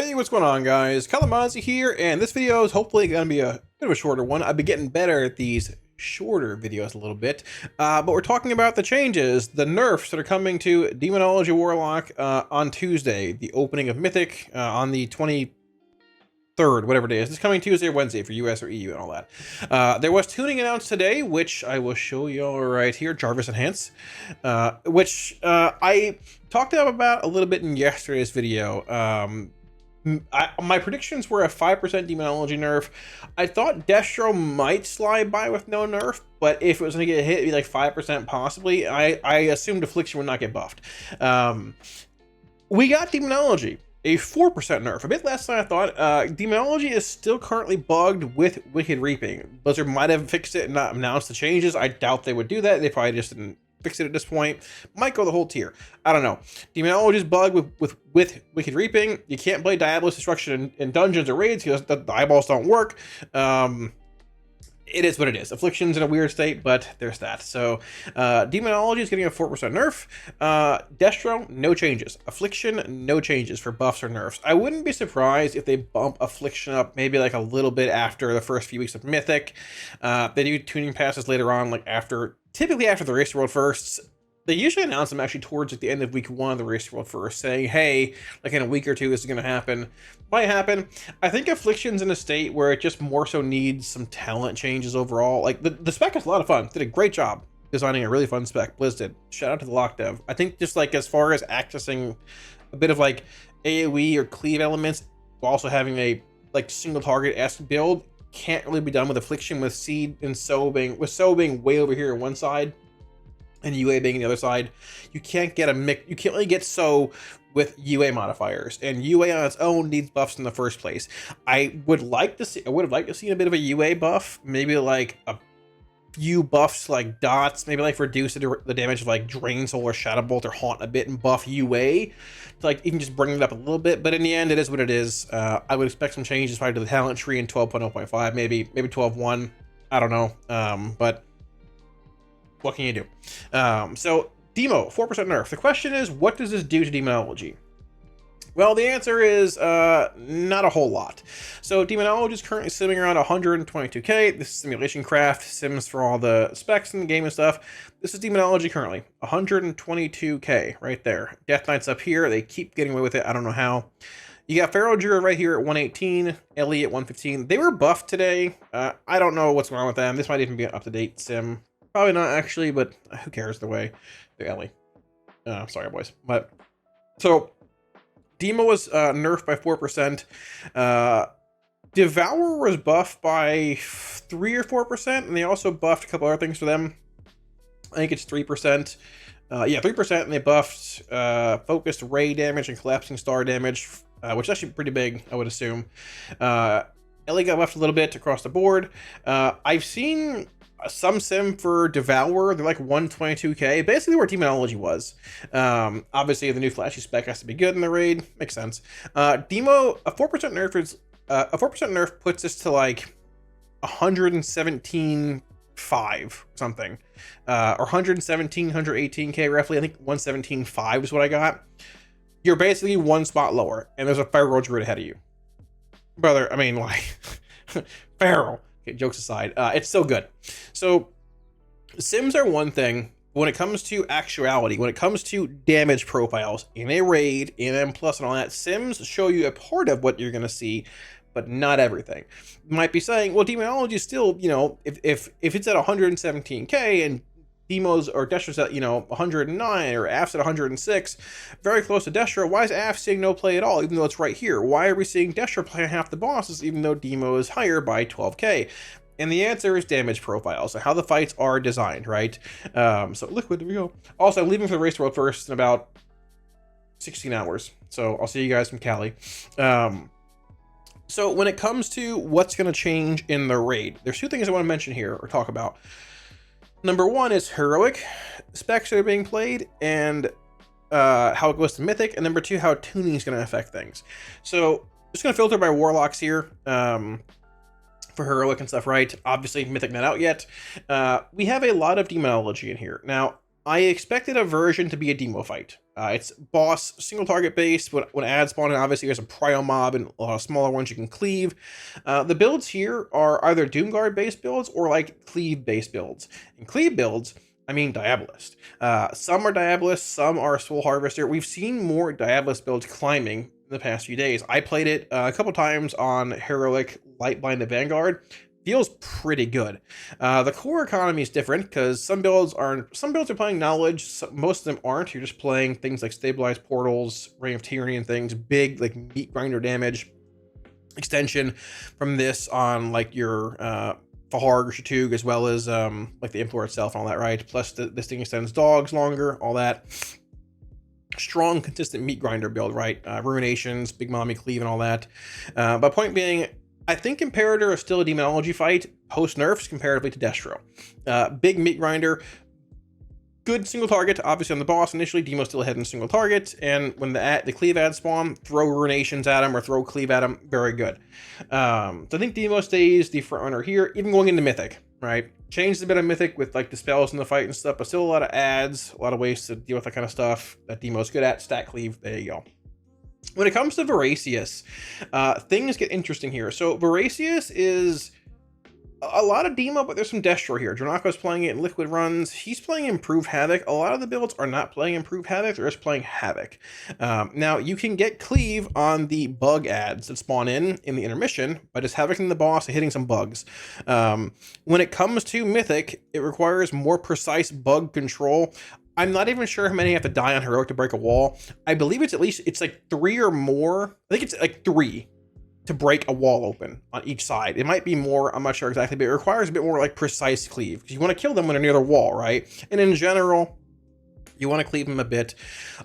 Hey, what's going on, guys? Kalamazi here, and this video is hopefully going to be a bit of a shorter one. I've been getting better at these shorter videos a little bit, but we're talking about the changes, the nerfs that are coming to Demonology Warlock on Tuesday, the opening of Mythic on the 23rd, whatever it is. It's coming Tuesday or Wednesday for US or EU and all that. There was tuning announced today, which I will show you all right here, Jarvis Enhance, which I talked about a little bit in yesterday's video. My predictions were a 5% Demonology nerf. I thought Destro might slide by with no nerf, but if it was going to get hit, it'd be like 5% possibly. I assumed Affliction would not get buffed. We got Demonology, a 4% nerf, a bit less than I thought. Demonology is still currently bugged with Wicked Reaping. Blizzard might have fixed it and not announced the changes. I doubt they would do that. They probably just didn't fix it at this point. Might go the whole tier. I don't know. Demonology's bugged with Wicked Reaping. You can't play Diabolus Destruction in dungeons or raids because the eyeballs don't work. It is what it is. Affliction's in a weird state, but there's that. So, Demonology is getting a 4% nerf. Destro, no changes. Affliction, no changes for buffs or nerfs. I wouldn't be surprised if they bump Affliction up maybe like a little bit after the first few weeks of Mythic. They do tuning passes later on, like typically after the Race World Firsts. They usually announce them actually towards the end of week 1 of the Race World First, saying, hey, like in a week or two, this is going to happen. Might happen. I think Affliction's in a state where it just more so needs some talent changes overall. Like, the spec is a lot of fun. Did a great job designing a really fun spec. Blizz did. Shout out to the lock dev. I think just like as far as accessing a bit of like AoE or cleave elements, while also having a like single target-esque build, can't really be done with Affliction, with Seed and Soul being way over here on one side and UA being on the other side. You can't get a mix. You can't really get so with UA modifiers, and UA on its own needs buffs in the first place. I would have liked to see a bit of a UA buff, maybe like a few buffs like dots, maybe like reduce the damage of like Drain Soul or Shadow Bolt or Haunt a bit and buff UA to like even just bring it up a little bit. But in the end, it is what it is. I would expect some changes probably to the talent tree in 12.0.5, maybe 12.1. I don't know. But what can you do? So Demo, 4% nerf. The question is, what does this do to Demonology? Well, the answer is not a whole lot. So Demonology is currently simming around 122k. This is Simulation Craft, sims for all the specs in the game and stuff. This is Demonology currently, 122k right there. Death Knight's up here. They keep getting away with it. I don't know how. You got Pharaoh Druid right here at 118, Ellie at 115. They were buffed today. I don't know what's going on with them. This might even be an up-to-date sim. Probably not actually, but who cares the way they're Ellie. Sorry, boys. But so Demo was nerfed by 4%. Devour was buffed by 3 or 4%, and they also buffed a couple other things for them. I think it's 3%. Yeah, 3%, and they buffed focused ray damage and collapsing star damage, which is actually pretty big, I would assume. Ellie got buffed a little bit across the board. I've seen some sim for Devour, they're like 122k, basically where Demonology was. Obviously the new flashy spec has to be good in the raid, makes sense. Demo, a 4% nerf is a 4% nerf puts us to like 117.5 something, or 118k roughly. I think 117.5 is what I got. You're basically one spot lower, and there's a Pharaoh Druid ahead of you, brother. I mean, like Pharaoh. Okay, jokes aside, it's still good. So sims are one thing. When it comes to actuality, when it comes to damage profiles in a raid, in M+ and all that, sims show you a part of what you're going to see, but not everything. You might be saying, well, Demonology is still, you know, if it's at 117k and Demos or Destro's at, you know, 109 or AF's at 106, very close to Destro. Why is AF seeing no play at all, even though it's right here? Why are we seeing Destro play half the bosses, even though Demo is higher by 12k? And the answer is damage profiles, so how the fights are designed, right? So Liquid, there we go. Also, I'm leaving for the Race World First in about 16 hours, so I'll see you guys from Cali. So when it comes to what's going to change in the raid, there's two things I want to mention here or talk about. Number one is heroic specs that are being played and how it goes to mythic, and number two, how tuning is going to affect things. So just going to filter by warlocks here for heroic and stuff, right? Obviously mythic not out yet. We have a lot of demonology in here. Now I expected a version to be a demo fight. It's boss single target based. When ads spawn, and obviously there's a prio mob and a lot of smaller ones you can cleave. The builds here are either Doomguard based builds or like cleave based builds. And cleave builds, I mean Diabolist. Some are Diabolist, some are Soul Harvester. We've seen more Diabolist builds climbing in the past few days. I played it a couple times on Heroic Lightbind and Vanguard. Feels pretty good. The core economy is different because some builds are playing knowledge, most of them aren't. You're just playing things like stabilized portals, Ring of Tyranny, and things big like meat grinder damage extension from this on like your Fahar or Shatug, as well as like the Import itself and all that, right? Plus this thing extends dogs longer, all that. Strong, consistent meat grinder build, right? Ruinations, Big Mommy Cleave, and all that. But point being, I think Imperator is still a demonology fight post nerfs comparatively to Destro. Big meat grinder, good single target, obviously on the boss initially. Demo's still ahead in single target, and when the cleave ad spawn, throw Ruinations at him or throw cleave at him, very good. So I think Demo stays the front runner here, even going into Mythic, right? Changed a bit of Mythic with like the spells in the fight and stuff, but still a lot of ads, a lot of ways to deal with that kind of stuff that Demo's good at. Stack cleave, there you go. When it comes to Voracious, things get interesting here. So Voracious is a lot of Demo, but there's some Destro here. Dranako's playing it in Liquid runs. He's playing Improved Havoc. A lot of the builds are not playing Improved Havoc. They're just playing Havoc. Now, you can get Cleave on the bug ads that spawn in the intermission by just Havocing the boss and hitting some bugs. When it comes to Mythic, it requires more precise bug control. I'm not even sure how many have to die on Heroic to break a wall. I believe it's like 3 or more. I think it's like 3 to break a wall open on each side. It might be more, I'm not sure exactly, but it requires a bit more like precise cleave, because you want to kill them when they're near the wall, right? And in general, you want to cleave them a bit,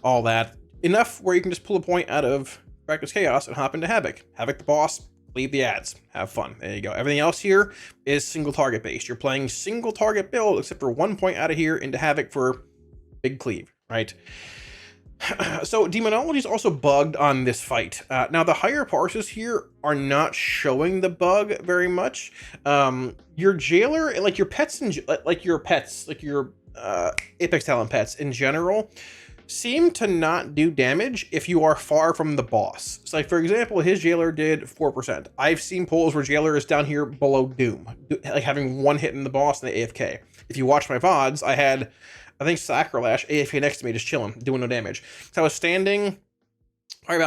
all that. Enough where you can just pull a point out of Practice Chaos and hop into Havoc. Havoc the boss, cleave the ads, have fun. There you go. Everything else here is single target based. You're playing single target build, except for 1 point out of here into Havoc for big cleave, right? So Demonology is also bugged on this fight. Now the higher parses here are not showing the bug very much. Your jailer, like your pets, like your Apex Talent pets in general, seem to not do damage if you are far from the boss. So like for example, his jailer did 4%. I've seen polls where jailer is down here below Doom, like having 1 hit in the boss and the AFK. If you watch my VODs, I think Sacrolash AFK next to me just chilling, doing no damage. So I was standing probably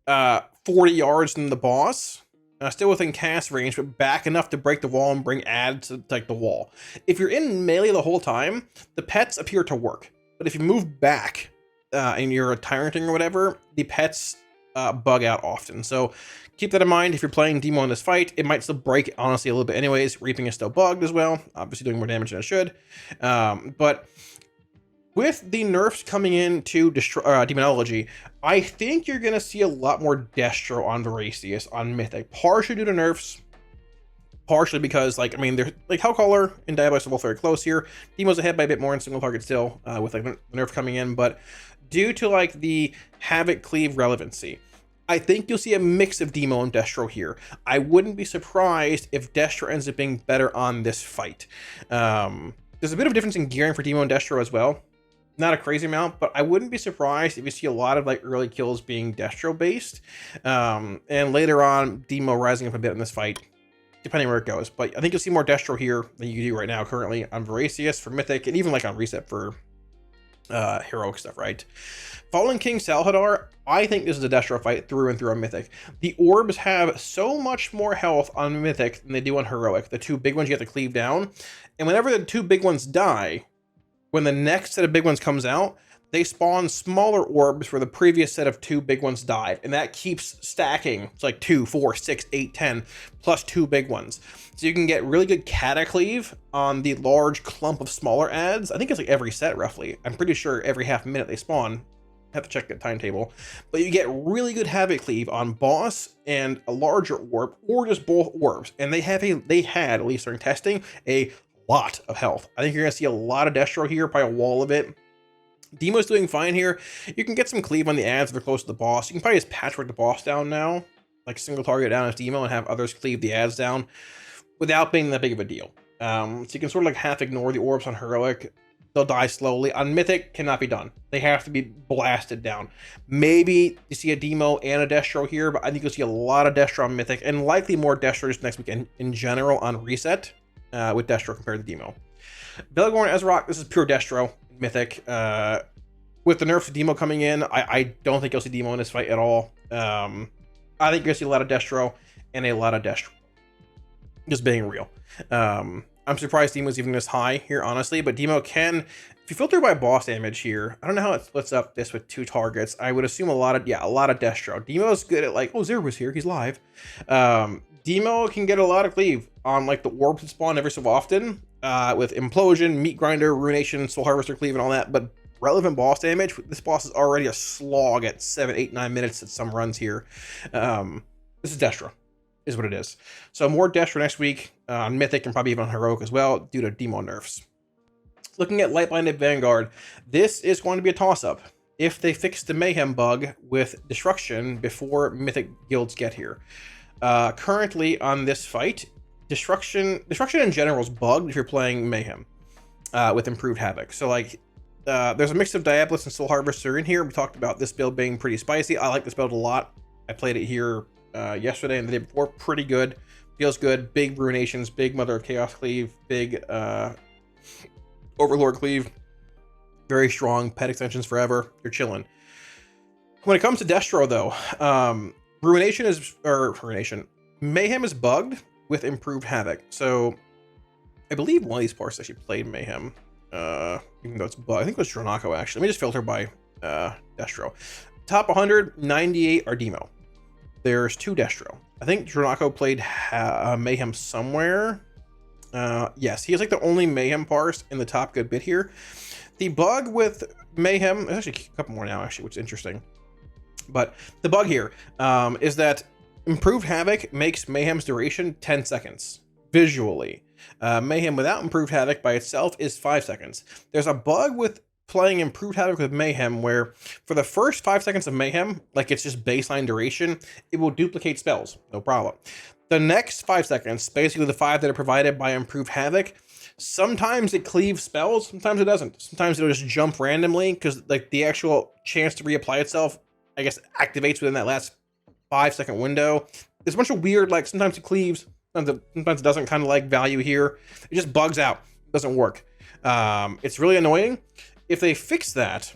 about 40 yards from the boss, still within cast range, but back enough to break the wall and bring ads to like the wall. If you're in melee the whole time, the pets appear to work. But if you move back and you're a tyranting or whatever, the pets bug out often. So keep that in mind if you're playing Demo in this fight. It might still break, honestly, a little bit anyways. Reaping is still bugged as well, obviously doing more damage than it should. But with the nerfs coming into Demonology, I think you're going to see a lot more Destro on Voracious on Mythic. Partially due to nerfs, partially because, like, I mean, they're like Hellcaller and Diabolist are both very close here. Demo's ahead by a bit more in single target still, with like the nerf coming in, but due to like the Havoc Cleave relevancy, I think you'll see a mix of Demo and Destro here. I wouldn't be surprised if Destro ends up being better on this fight. There's a bit of a difference in gearing for Demo and Destro as well. Not a crazy amount, but I wouldn't be surprised if you see a lot of like early kills being Destro based, and later on Demo rising up a bit in this fight, depending where it goes. But I think you'll see more Destro here than you do right now currently on Voracious for Mythic, and even like on Reset for heroic stuff, right? Fallen King Salhadar, I think this is a Destro fight through and through on Mythic. The orbs have so much more health on Mythic than they do on Heroic. The 2 big ones you have to cleave down, and whenever the 2 big ones die, when the next set of big ones comes out, they spawn smaller orbs where the previous set of 2 big ones died. And that keeps stacking. It's like 2, 4, 6, 8, 10, plus 2 big ones. So you can get really good Catacleave on the large clump of smaller ads. I think it's like every set, roughly. I'm pretty sure every half minute they spawn. I have to check the timetable. But you get really good Havoc Cleave on boss and a larger orb, or just both orbs. And they had, at least during testing, a lot of health. I think you're gonna see a lot of Destro here, probably a wall of it. Demo's doing fine here. You can get some cleave on the ads if they're close to the boss. You can probably just patchwork the boss down now, like single target down as Demo, and have others cleave the ads down without being that big of a deal. So you can sort of like half ignore the orbs on Heroic. they'll die slowly. On Mythic, cannot be done. They have to be blasted down. Maybe you see a Demo and a Destro here, but I think you'll see a lot of Destro on Mythic, and likely more Destros next week in general on Reset, with Destro compared to Demo. Belgorn Ezrock, this is pure Destro, Mythic. With the nerfs of Demo coming in, I don't think you'll see Demo in this fight at all. I think you'll see a lot of Destro and a lot of Destro. Just being real. I'm surprised Demo's even this high here, honestly, but Demo can, if you filter by boss damage here, I don't know how it splits up this with 2 targets. I would assume a lot of Destro. Demo's good at like, oh, Zerber's here, he's live. Demo can get a lot of cleave on like the orbs that spawn every so often, with Implosion, Meat Grinder, Ruination, Soul Harvester cleave and all that, but relevant boss damage, this boss is already a slog at 7, 8, 9 minutes at some runs here. This is Destro. Is what it is. So more Destro next week on Mythic and probably even on Heroic as well due to Demo nerfs. Looking at Light-Blinded Vanguard, this is going to be a toss-up if they fix the Mayhem bug with Destruction before Mythic guilds get here. Currently on this fight, Destruction in general is bugged if you're playing Mayhem with improved Havoc. So like there's a mix of Diabolist and Soul Harvester in here. We talked about this build being pretty spicy. I like this build a lot. I played it here yesterday and the day before. Pretty good, feels good. Big Ruinations, big Mother of Chaos cleave, big Overlord cleave, very strong. Pet extensions forever. You're chilling. When it comes to Destro though, Mayhem is bugged with improved Havoc. So I believe one of these parts actually played Mayhem, even though it's bugged. I think it was Dronako actually. Let me just filter by Destro. Top 198 are Demo. There's 2 Destro. I think Dronako played Mayhem somewhere. Yes, he is like the only Mayhem parse in the top good bit here. The bug with Mayhem, there's actually a couple more now actually, which is interesting. But the bug here is that improved Havoc makes Mayhem's duration 10 seconds visually. Mayhem without improved Havoc by itself is 5 seconds. There's a bug with playing improved Havoc with Mayhem where for the first 5 seconds of Mayhem, like it's just baseline duration, it will duplicate spells, no problem. The next 5 seconds, basically the 5 that are provided by improved Havoc, sometimes it cleaves spells, sometimes it doesn't. Sometimes it'll just jump randomly because like the actual chance to reapply itself, I guess, activates within that last 5 second window. There's a bunch of weird, like sometimes it cleaves, sometimes it doesn't, kind of like value here. It just bugs out, it doesn't work. It's really annoying. If they fix that,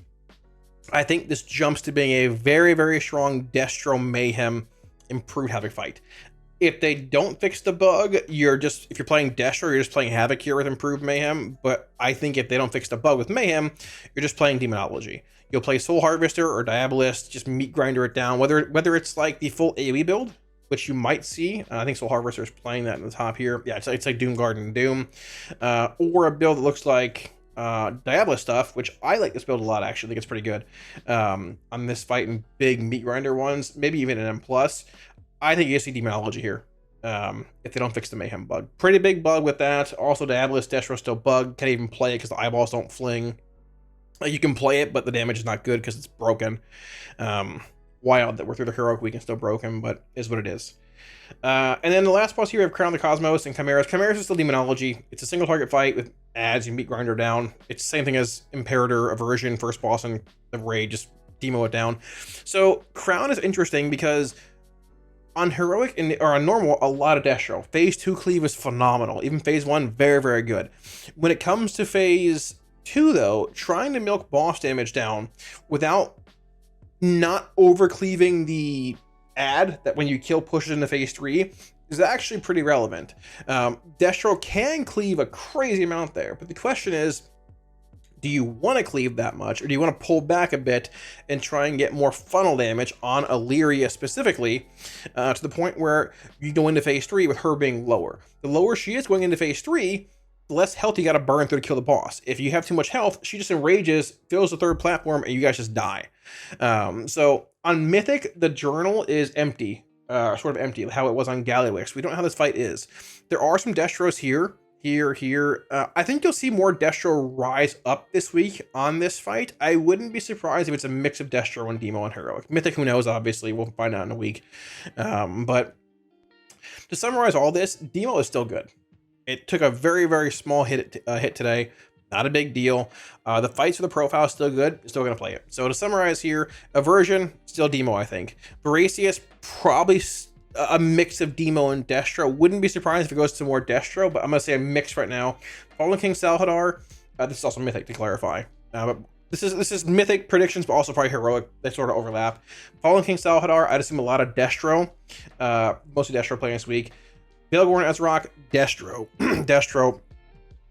I think this jumps to being a very, very strong Destro Mayhem improved Havoc fight. If they don't fix the bug, if you're playing Destro, you're just playing Havoc here with improved Mayhem. But I think if they don't fix the bug with Mayhem, you're just playing Demonology. You'll play Soul Harvester or Diabolist, just Meat Grinder it down, whether it's like the full AoE build, which you might see. I think Soul Harvester is playing that in the top here. Yeah, it's like Doom Garden Doom. Or a build that looks like Diabolist stuff, which I like this build a lot, actually. I think it's pretty good. On this fight and big Meat Grinder ones, maybe even an M+. I think you see Demonology here, if they don't fix the Mayhem bug. Pretty big bug with that. Also, Diabolist, Destro still bugged. Can't even play it because the eyeballs don't fling. You can play it, but the damage is not good because it's broken. Wild that we're through the Heroic Week and still broken, but is what it is. And then the last boss here, we have Crown of the Cosmos and Chimeras. Chimeras is still Demonology. It's a single target fight with adds. You Meat Grinder down. It's the same thing as Imperator, Aversion, first boss in the raid. Just demo it down. So Crown is interesting because on Heroic or on Normal, a lot of Destro. Phase 2 cleave is phenomenal. Even Phase 1, very, very good. When it comes to Phase 2, though, trying to milk boss damage down without not over cleaving the add that when you kill pushes into Phase 3 is actually pretty relevant. Destro can cleave a crazy amount there, but the question is, do you want to cleave that much, or do you want to pull back a bit and try and get more funnel damage on Illyria specifically, to the point where you go into Phase 3 with her being lower? The lower she is going into Phase 3, the less health you got to burn through to kill the boss. If you have too much health, she just enrages, fills the third platform, and you guys just die. So on Mythic, the journal is empty, sort of empty, how it was on Galliwix. We don't know how this fight is. There are some Destros here. I think you'll see more Destro rise up this week on this fight. I wouldn't be surprised if it's a mix of Destro and Demo and Heroic. Mythic, who knows, obviously. We'll find out in a week. But to summarize all this, Demo is still good. It took a very, very small hit today, Not a big deal. The fights for the profile is still good. Still going to play it. So to summarize here, Aversion, still Demo, I think. Voracious, probably a mix of Demo and Destro. Wouldn't be surprised if it goes to more Destro, but I'm going to say a mix right now. Fallen King Salhadar, this is also Mythic to clarify. But this is Mythic predictions, but also probably Heroic. They sort of overlap. Fallen King Salhadar, I'd assume a lot of Destro. Mostly Destro playing this week. Balgorn Ezrock, Destro. Destro.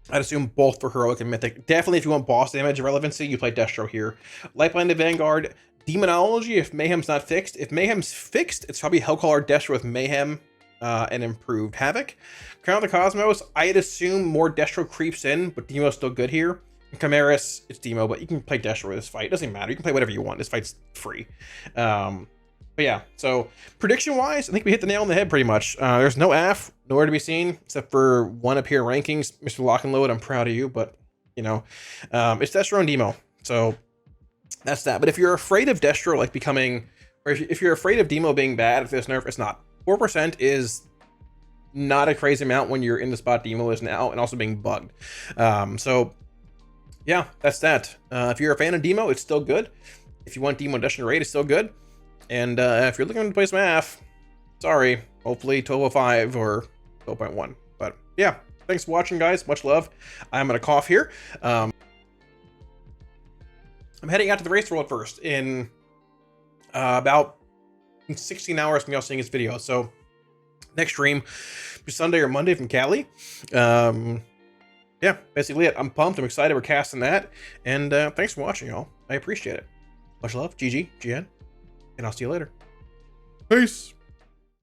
I'd assume both for Heroic and Mythic. Definitely if you want boss damage relevancy, you play Destro here. Lightblind Vanguard, Demonology if Mayhem's not fixed. If Mayhem's fixed, it's probably Hellcaller Destro with Mayhem and improved Havoc. Crown of the Cosmos, I'd assume more Destro creeps in, but Demo's still good here. And Chimeras, it's Demo, but you can play Destro with this fight. It doesn't matter. You can play whatever you want. This fight's free. But yeah, so prediction-wise, I think we hit the nail on the head pretty much. There's no AF, nowhere to be seen, except for one up here rankings. Mr. Lock and Load, I'm proud of you, but, you know, it's Destro and Demo. So that's that. But if you're afraid of Destro, like, becoming, or if you're afraid of Demo being bad, if there's nerf, it's not. 4% is not a crazy amount when you're in the spot Demo is now, and also being bugged. So, yeah, that's that. If you're a fan of Demo, it's still good. If you want Demo Destro raid, it's still good. And if you're looking to play some AF, sorry, hopefully 12.05 or 12.1. But yeah, thanks for watching, guys. Much love. I'm gonna cough here. I'm heading out to the race world first in about 16 hours from y'all seeing this video. So next stream be Sunday or Monday from Cali. Yeah, basically it. I'm pumped. I'm excited. We're casting that. And thanks for watching, y'all. I appreciate it. Much love. GG, GN. And I'll see you later. Peace.